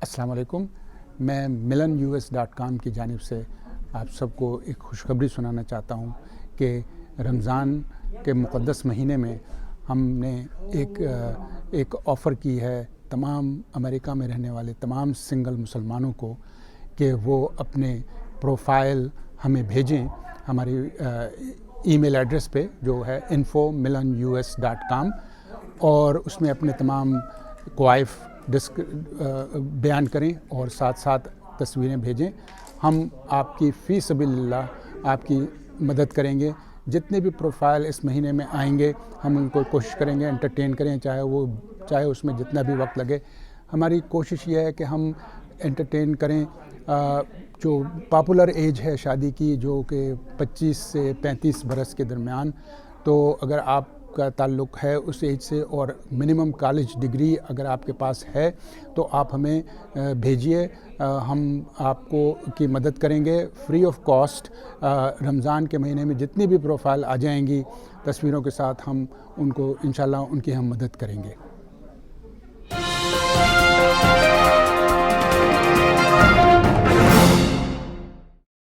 अस्सलाम वालेकुम। मैं milanus.com की जानिब से आप सबको एक खुशखबरी सुनाना चाहता हूँ कि रमज़ान के मुक़द्दस महीने में हमने एक ऑफ़र की है तमाम अमेरिका में रहने वाले तमाम सिंगल मुसलमानों को कि वो अपने प्रोफाइल हमें भेजें हमारी ईमेल एड्रेस पे जो है info@milanus.com और उसमें अपने तमाम क्वाइफ बयान करें और साथ साथ तस्वीरें भेजें। हम आपकी फ़ी सबीलिल्लाह आपकी मदद करेंगे। जितने भी प्रोफाइल इस महीने में आएंगे हम उनको कोशिश करेंगे एंटरटेन करें, चाहे उसमें जितना भी वक्त लगे। हमारी कोशिश ये है कि हम एंटरटेन करें। जो पॉपुलर एज है शादी की जो कि 25 से 35 बरस के दरमियान, तो अगर आपका ताल्लुक़ है उस एज से और मिनिमम कॉलेज डिग्री अगर आपके पास है तो आप हमें भेजिए। हम आपको की मदद करेंगे फ्री ऑफ कॉस्ट। रमज़ान के महीने में जितनी भी प्रोफाइल आ जाएंगी तस्वीरों के साथ हम उनको इंशाल्लाह उनकी हम मदद करेंगे।